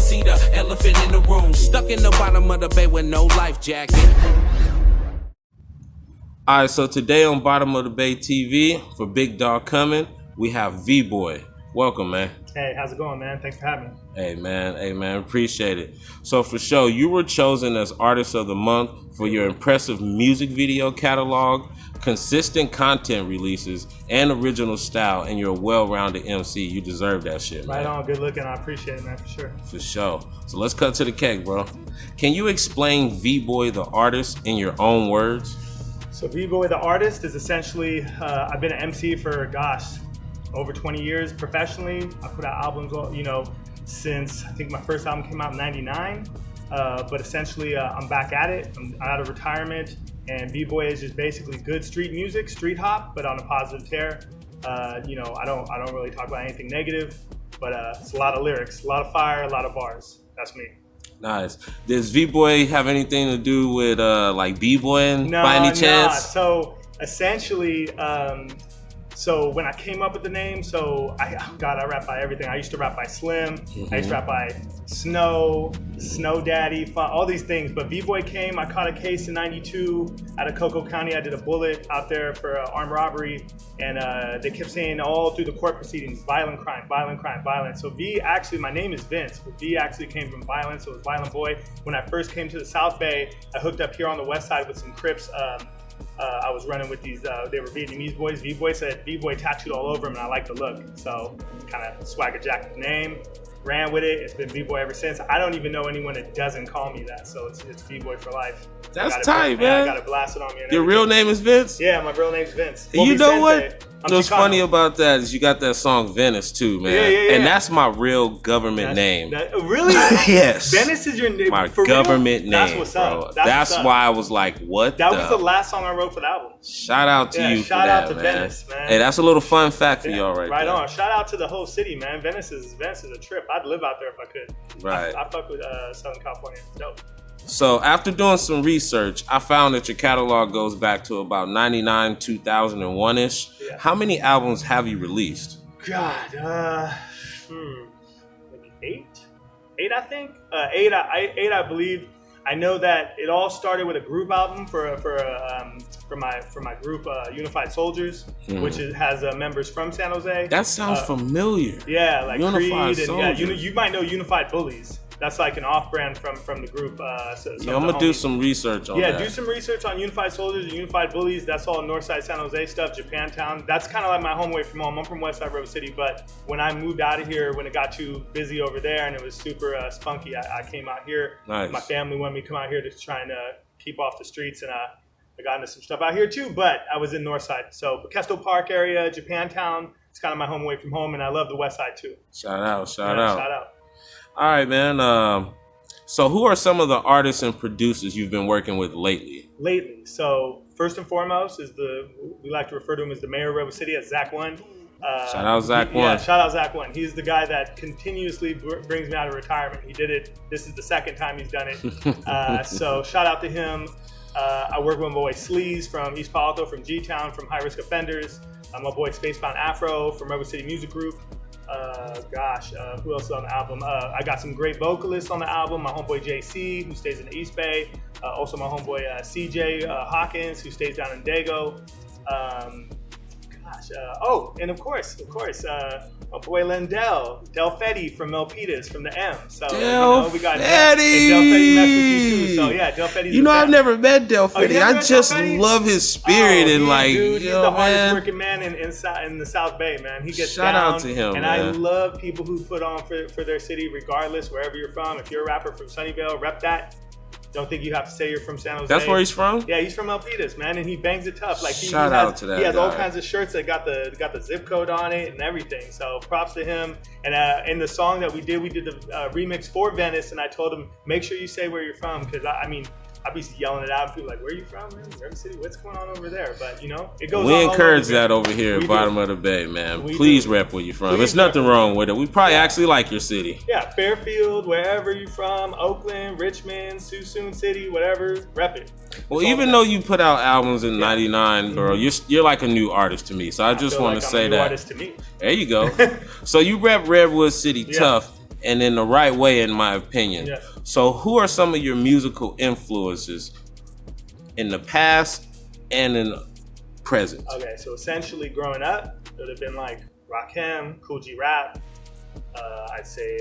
see the elephant in the room, stuck in the bottom of the bay with no life jacket. All right, so today on Bottom of the Bay TV for Big Dog Coming, we have VBoy. Welcome, man. Hey, how's it going, man? Thanks for having me. Hey, man, appreciate it. So for sure, you were chosen as Artist of the Month for your impressive music video catalog, consistent content releases, and original style, and you're a well-rounded MC. You deserve that shit, man. Right on, good looking. I appreciate it, man, for sure. For sure. So let's cut to the cake, bro. Can you explain VBoy the artist in your own words? So VBoy the artist is essentially, I've been an MC for, over 20 years professionally. I put out albums, since I think my first album came out in '99. But essentially, I'm back at it. I'm out of retirement, and VBoy is just basically good street music, street hop, but on a positive tear. I don't really talk about anything negative, but it's a lot of lyrics, a lot of fire, a lot of bars. That's me. Nice. Does VBoy have anything to do with like B-boying by any chance? No. So essentially, so when I came up with the name, I rap by everything. I used to rap by Slim. Mm-hmm. I used to rap by Snow Daddy, all these things. But VBoy came. I caught a case in '92 out of Cocoa County. I did a bullet out there for armed robbery, and they kept saying all through the court proceedings, violent crime, violent crime, violent. So my name is Vince, but V actually came from violence. So it was Violent Boy. When I first came to the South Bay, I hooked up here on the West Side with some Crips. I was running with these, they were Vietnamese boys. VBoy said VBoy tattooed all over him, and I like the look. So kind of swagger jacked the name, ran with it. It's been VBoy ever since. I don't even know anyone that doesn't call me that. So it's VBoy for life. That's tight, man. I got it blasted on me. Your real name is Vince? Yeah, my real name's Vince. You know what? What's funny about that is you got that song Venice too, man. Yeah. And that's my real government name. Really? Yes. Venice is your name? My government name. That's what's up. Bro. That's why I was like, what That was the last song I wrote for the album. Shout out to you for that, shout out to man. Venice, man. Hey, that's a little fun fact for y'all right there. Right on. Shout out to the whole city, man. Venice is a trip. I'd live out there if I could. Right. I fuck with Southern California. It's dope. So after doing some research, I found that your catalog goes back to about 99, 2001-ish. Yeah. How many albums have you released? God, like eight, I think. Eight, I believe. I know that it all started with a group album for my group, Unified Soldiers, which has members from San Jose. That sounds familiar. Yeah, like Unified Creed, Soldiers. and you might know Unified Bullies. That's like an off-brand from the group. I'm gonna do some research on that. Yeah, do some research on Unified Soldiers and Unified Bullies. That's all Northside San Jose stuff, Japantown. That's kind of like my home away from home. I'm from Westside Redwood City, but when I moved out of here, when it got too busy over there and it was super spunky, I came out here. Nice. My family wanted me to come out here to try and keep off the streets, and I got into some stuff out here too, but I was in Northside. So Kesto Park area, Japantown, it's kind of my home away from home, and I love the Westside too. Shout out. Shout out. All right, man. So who are some of the artists and producers you've been working with lately? So first and foremost is we like to refer to him as the mayor of Redwood City, as Zach One. Shout out Zach One. Yeah, shout out Zach One. He's the guy that continuously brings me out of retirement. He did it. This is the second time he's done it. So shout out to him. I work with my boy Sleaze from East Palo Alto, from G-Town, from High Risk Offenders. My boy Spacebound Afro from Redwood City Music Group. Who else is on the album? I got some great vocalists on the album. My homeboy JC, who stays in the East Bay. Also my homeboy CJ Hawkins, who stays down in Dago. And of course, my boy Lendell, Del Fetty from Milpitas, from the M. So we got Del Fetty messed with you too. So yeah, Del Fetty's I've never met Del Fetty. I just love his spirit and dude, he's the hardest working man in the South Bay, man. He gets Shout down, out to him, and man. I love people who put on for their city, regardless wherever you're from. If you're a rapper from Sunnyvale, rep that. Don't think you have to say you're from San Jose. That's where he's from? Yeah, he's from Milpitas, man, and he bangs it tough. Like Shout out to that He has guy. all kinds of shirts that got the zip code on it and everything. So props to him. And in the song that we did the remix for Venice, and I told him, make sure you say where you're from, because I'd be yelling it out, and people like, where are you from, man? Redwood City, what's going on over there? But it goes. We encourage that over here at Bottom of the Bay, man. Please rep where you're from. There's nothing wrong with it. We probably actually like your city. Yeah, Fairfield, wherever you're from, Oakland, Richmond, Suisun City, whatever, rep it. Well, even though you put out albums in '99, bro, you're like a new artist to me. So I just want to say that. Artist to me. There you go. So you rep Redwood City tough. and in the right way, in my opinion. Yeah. So who are some of your musical influences in the past and in the present? Okay, so essentially growing up, it would have been like Rakim, Cool G Rap, I'd say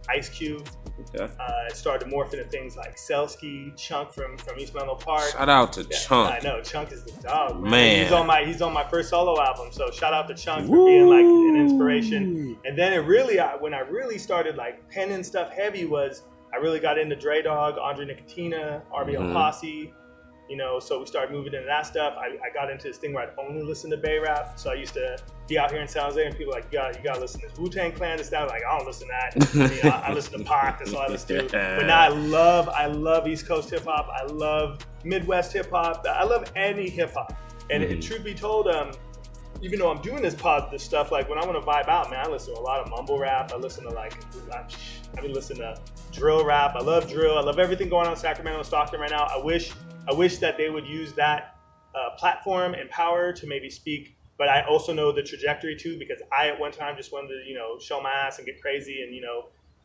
Ice Cube. Okay. It started to morph into things like Selsky, Chunk from East Menlo Park. Shout out to Chunk. I know, Chunk is the dog, Man. He's on my first solo album, so shout out to Chunk for being like an inspiration. And then it really, when I really started like penning stuff heavy was, I really got into Dre Dog, Andre Nicotina, RBL Posse. You know, so we started moving into that stuff. I got into this thing where I'd only listen to Bay Rap. So I used to be out here in San Jose and people were like, you gotta listen to this Wu-Tang Clan, this, that. Like, I don't listen to that. I listen to Pac, that's all I listen to. But now I love East Coast hip hop. I love Midwest hip hop. I love any hip hop. And truth be told, even though I'm doing this stuff, like when I want to vibe out, man, I listen to a lot of mumble rap. I listen to listen to drill rap. I love drill. I love everything going on in Sacramento and Stockton right now. I wish that they would use that platform and power to maybe speak, but I also know the trajectory too, because I at one time just wanted to, show my ass and get crazy and,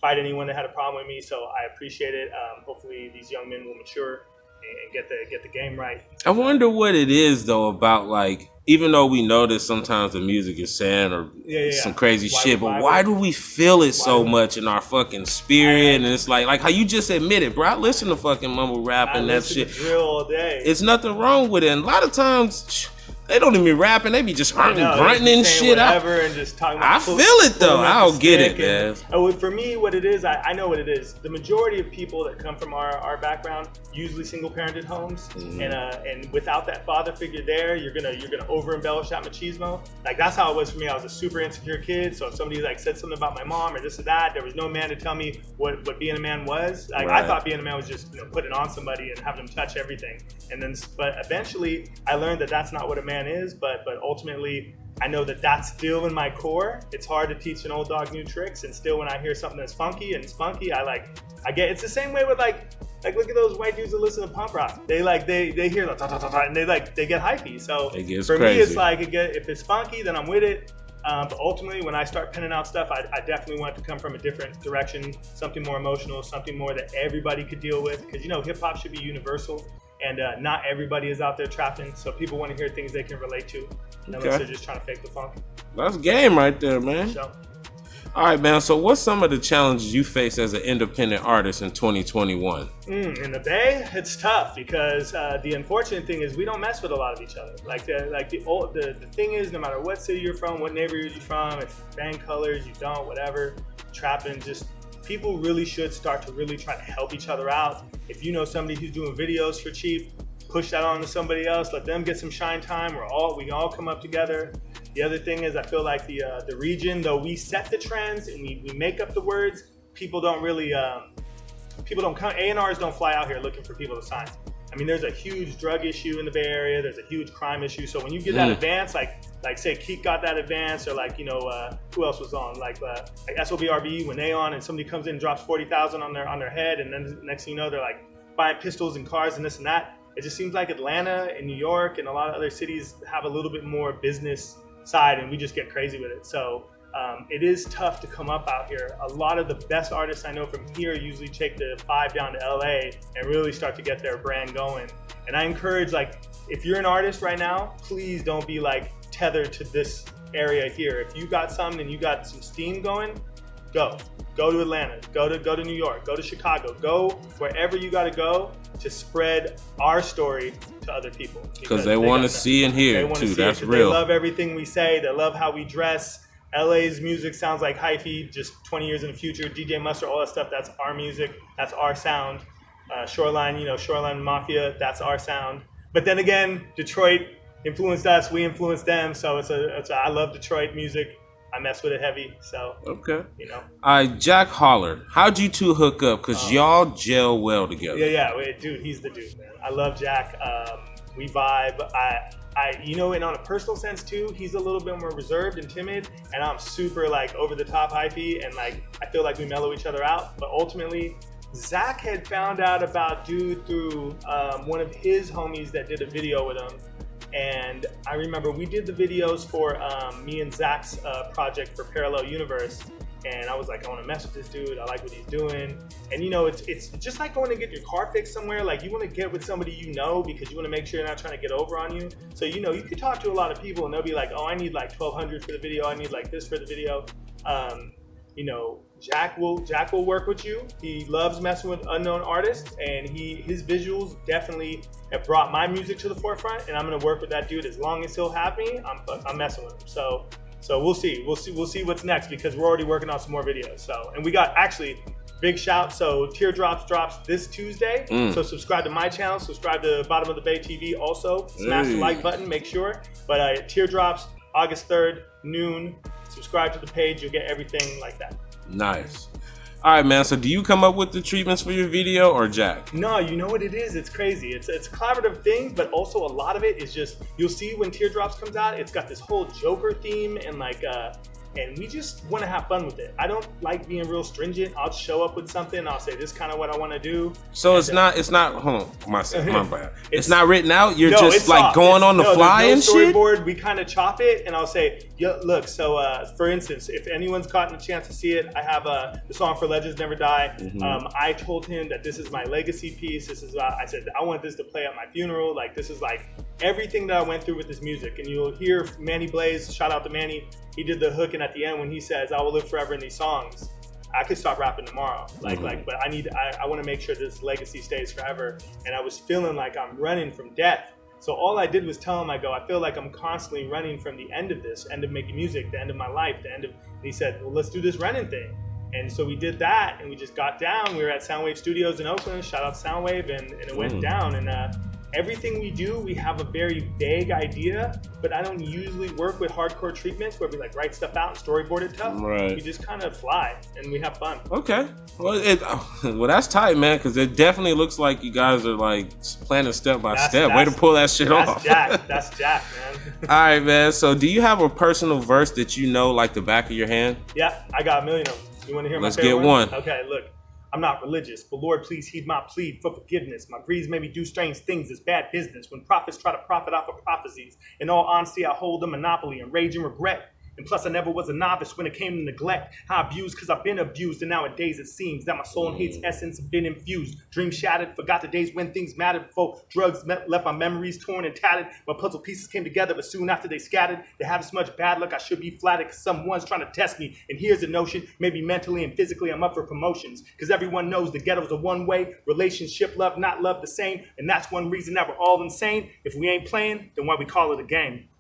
fight anyone that had a problem with me. So I appreciate it. Hopefully these young men will mature and get the game right. I wonder what it is though about, like, even though we know that sometimes the music is sad or some crazy shit, but why do we feel it so much in our fucking spirit? And it's like how you just admitted, bro, I listen to fucking mumble rap and that shit. Drill all day. It's nothing wrong with it. And a lot of times they don't even be rapping, they be just grunting and shit. And just talking about I feel it though. I don't get it, man. For me, what it is, I know what it is. The majority of people that come from our background, usually single-parented homes, and without that father figure there, you're gonna over-embellish that machismo. Like that's how it was for me. I was a super insecure kid, so if somebody like said something about my mom or this or that, there was no man to tell me what being a man was. Like I thought being a man was just putting on somebody and having them touch everything. But eventually, I learned that that's not what a man is. But ultimately, I know that that's still in my core. It's hard to teach an old dog new tricks, and still when I hear something that's funky and spunky, I get. It's the same way with like look at those white dudes that listen to punk rock. They hear the ta ta ta ta and they get hypey. So for me, it's like if it's funky, then I'm with it. But ultimately, when I start penning out stuff, I definitely want it to come from a different direction, something more emotional, something more that everybody could deal with. Because hip hop should be universal. And not everybody is out there trapping, so people want to hear things they can relate to, unless they're just trying to fake the funk. That's game right there, man. So. All right, man. So what's some of the challenges you face as an independent artist in 2021? In the Bay, it's tough because the unfortunate thing is we don't mess with a lot of each other. The thing is, no matter what city you're from, what neighborhood you're from, if you bang colors, you don't, whatever, trapping, just people really should start to really try to help each other out. If you know somebody who's doing videos for cheap, push that on to somebody else. Let them get some shine time. We can all come up together. The other thing is, I feel like the region, though we set the trends and we make up the words, people don't really come. A&Rs don't fly out here looking for people to sign. I mean, there's a huge drug issue in the Bay Area. There's a huge crime issue. So when you get that advance, like say Keek got that advance, or who else was on? Like SOBRB, when they on and somebody comes in and drops 40,000 on their head, and then next thing you know, they're like buying pistols and cars and this and that. It just seems like Atlanta and New York and a lot of other cities have a little bit more business side, and we just get crazy with it. So it is tough to come up out here. A lot of the best artists I know from here usually take the 5 down to LA and really start to get their brand going. And I encourage, if you're an artist right now, please don't be tethered to this area here. If you got something and you got some steam going, go to Atlanta, go to New York, go to Chicago, go wherever you got to go to spread our story to other people. Because they want to see and hear too. That's real. They love everything we say. They love how we dress. LA's music sounds like hyphy, just 20 years in the future. DJ Mustard, all that stuff, that's our music. That's our sound. Shoreline, Shoreline Mafia, that's our sound. But then again, Detroit influenced us, we influenced them. So I love Detroit music. I mess with it heavy, so. Okay. All right, Jack Holler, how'd you two hook up? Because y'all gel well together. Yeah, dude, he's the dude, man. I love Jack. We vibe. And on a personal sense too, he's a little bit more reserved and timid, and I'm super over the top hypey, and I feel like we mellow each other out. But ultimately, Zach had found out about dude through one of his homies that did a video with him. And I remember we did the videos for me and Zach's project for Parallel Universe. And I was like, I want to mess with this dude. I like what he's doing. And you know, it's just like going to get your car fixed somewhere. Like you want to get with somebody you know because you want to make sure you're not trying to get over on you. So you know, you could talk to a lot of people and they'll be like, oh, I need like 1,200 for the video. I need like this for the video. You know, Jack will work with you. He loves messing with unknown artists, and his visuals definitely have brought my music to the forefront. And I'm gonna work with that dude as long as he'll have me. I'm messing with him. So we'll see what's next because we're already working on some more videos. So, and we got actually big shout. So Teardrops drops this Tuesday. So subscribe to my channel. Subscribe to Bottom of the Bay TV. Also smash the like button. Make sure. But Teardrops August 3rd noon. Subscribe to the page, you'll get everything like that. Nice. All right, man. So do you come up with the treatments for your video or Jack? No, you know what it is? It's crazy. It's a collaborative thing, but also a lot of it is just, you'll see when Teardrops comes out, it's got this whole Joker theme and like, and we just want to have fun with it. I don't like being real stringent. I'll show up with something. I'll say, this is kind of what I want to do. So it's not, hold on, my bad. It's not written out? You're just like soft. going on the fly and shit? Storyboard, we kind of chop it and I'll say, yo, look, so for instance, if anyone's gotten a chance to see it, I have the song for Legends Never Die. I told him that this is my legacy piece. This is, I said, I want this to play at my funeral. Like, this is like everything that I went through with this music. And you'll hear Manny Blaze, shout out to Manny. He did the hook, and at the end when he says, I will live forever in these songs, I could stop rapping tomorrow. But I want to make sure this legacy stays forever. And I was feeling like I'm running from death. So all I did was tell him, I go, I feel like I'm constantly running from the end of this, end of making music, the end of my life, and he said, well, let's do this running thing. And so we did that, and we just got down. We were at Soundwave Studios in Oakland, shout out Soundwave, and it went down. And everything we do, we have a very vague idea, but I don't usually work with hardcore treatments where we like write stuff out and storyboard it tough. Right. We just kind of fly and we have fun. Okay. Well, that's tight, man, because it definitely looks like you guys are like planning step by step. Way to pull that shit off. That's Jack, man. All right, man. So do you have a personal verse that you know like the back of your hand? Yeah, I got a million of them. You want to hear my favorite Let's get one. Okay, look. I'm not religious, but Lord, please heed my plea for forgiveness. My greeds made me do strange things. It's bad business. When prophets try to profit off of prophecies, in all honesty, I hold a monopoly and rage and regret. And plus, I never was a novice when it came to neglect. I abused because I've been abused, and nowadays it seems that my soul and hate's essence have been infused. Dreams shattered, forgot the days when things mattered. Before drugs left my memories torn and tattered. My puzzle pieces came together, but soon after they scattered. They had this much bad luck, I should be flattered because someone's trying to test me. And here's the notion, maybe mentally and physically I'm up for promotions. Because everyone knows the ghetto's a one-way relationship, love, not love the same. And that's one reason that we're all insane. If we ain't playing, then why we call it a game?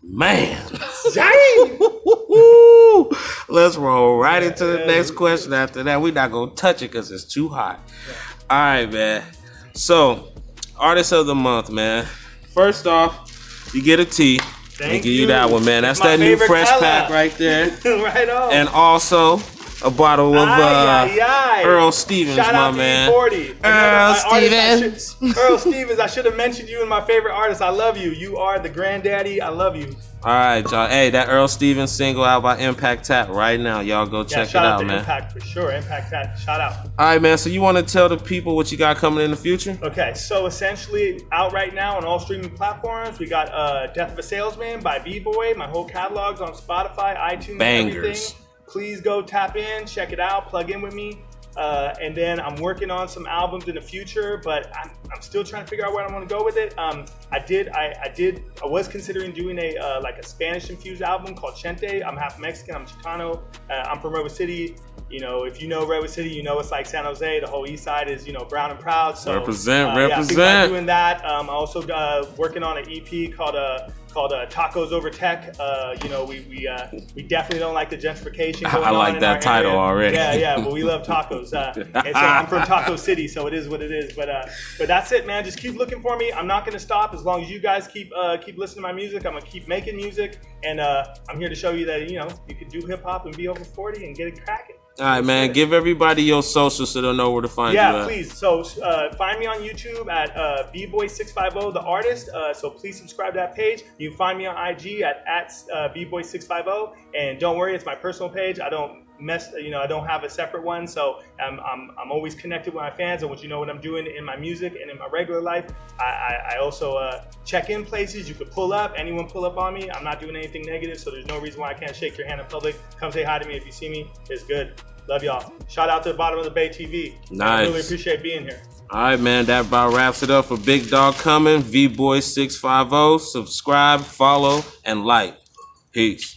Man. Dang! Let's roll right into the next question. After that, we're not gonna touch it because it's too hot. All right, man. So, artist of the month, man. First off, you get a T. Thank give you that one, man. That's that new fresh pack right there. Right on. And also a bottle of Earl Stevens, shout my out to man. E40. Earl Stevens. Earl Stevens, I should have mentioned you in my favorite artist. I love you. You are the granddaddy. I love you. All right, y'all. Hey, that Earl Stevens single out by Impaktat right now. Y'all go check it out, man. Impakt for sure. Impaktat, shout out. All right, man. So you want to tell the people what you got coming in the future? Okay, so essentially out right now on all streaming platforms, we got Death of a Salesman by VBoy. My whole catalog's on Spotify, iTunes, Bangers. everything. Please go tap in, check it out, plug in with me. And then I'm working on some albums in the future, but I'm still trying to figure out where I want to go with it. I was considering doing a like a Spanish infused album called Chente. I'm half Mexican, I'm Chicano. I'm from Redwood City. You know, if you know Redwood City, you know it's like San Jose. The whole east side is, you know, brown and proud. So represent. Yeah, thinking about doing that. I'm also working on an EP called Tacos Over Tech. You know, we definitely don't like the gentrification going I like on that in title area. already. Yeah, but we love tacos. And so I'm from Taco City, so it is what it is. But that's it, man. Just keep looking for me. I'm not gonna stop as long as you guys keep listening to my music. I'm gonna keep making music, and I'm here to show you that, you know, you can do hip hop and be over 40 and get it cracking. All right, man. Give everybody your socials so they'll know where to find you. Yeah, please. So find me on YouTube at VBoy650, the artist. So please subscribe to that page. You can find me on IG at VBoy650. And don't worry, it's my personal page. I don't I don't have a separate one, so I'm always connected with my fans. And what you know what I'm doing in my music and in my regular life, I also check in places. You could pull up, anyone pull up on me. I'm not doing anything negative, so there's no reason why I can't shake your hand in public. Come say hi to me if you see me. It's good. Love y'all. Shout out to the Bottom of the Bay TV. Nice. I really appreciate being here. All right, man. That about wraps it up for Big Dog Coming. VBoy 650. Subscribe, follow, and like. Peace.